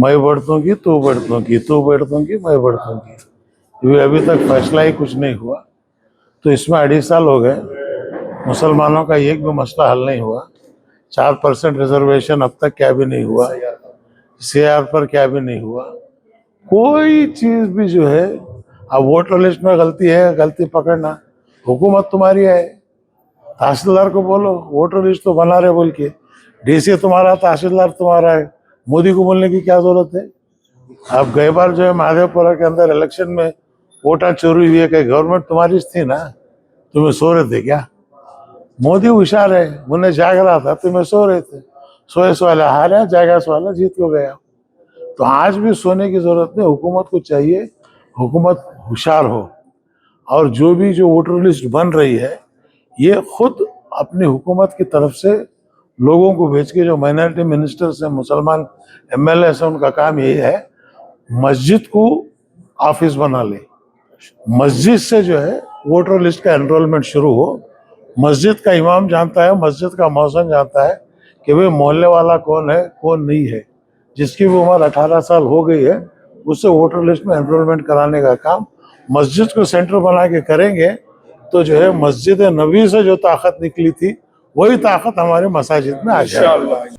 मैं बढ़तों की तू बढ़तों की, तू बढ़तों की मैं बढ़तों की, ये अभी तक फैसला ही कुछ नहीं हुआ। तो इसमें 2.5 साल हो गए, मुसलमानों का एक भी मसला हल नहीं हुआ। 4% रिजर्वेशन अब तक क्या भी नहीं हुआ, सीआर पर क्या भी नहीं हुआ, कोई चीज भी जो है। अब वोटर लिस्ट में गलती है, गलती पकड़ना, हुकूमत तुम्हारी है, तहसीलदार को बोलो वोटर लिस्ट तो बना रहे बोल के, डीसी तुम्हारा, तहसीलदार तुम्हारा है, मोदी को बोलने की क्या जरूरत है। अब गई बार जो है महादेवपुरा के अंदर इलेक्शन में वोटा चोरी हुई है, कि गवर्नमेंट तुम्हारी थी ना, तुम्हें सो रहे थे क्या। मोदी होशियार है, उन्हें जाग रहा था, तुम्हें सो रहे थे, सोए सोया हारा, जागा सोया जीत को गया। तो आज भी सोने की जरूरत नहीं, हुकूमत को चाहिए हुकूमत होशियार हो, और जो वोटर लिस्ट बन रही है ये खुद अपनी हुकूमत की तरफ से लोगों को भेज के, जो माइनॉरिटी मिनिस्टर्स हैं, मुसलमान एमएलए हैं, उनका काम यही है मस्जिद को ऑफिस बना ले, मस्जिद से जो है वोटर लिस्ट का एनरोलमेंट शुरू हो। मस्जिद का इमाम जानता है, मस्जिद का मौज़िन जानता है कि भाई मोहल्ले वाला कौन है कौन नहीं है, जिसकी भी उम्र 18 साल हो गई है उससे वोटर लिस्ट में एनरोलमेंट कराने का काम मस्जिद को सेंटर बना के करेंगे। तो जो है मस्जिद नबी से जो ताकत निकली थी वही ताकत हमारे मसाजिद में आ जाएगी।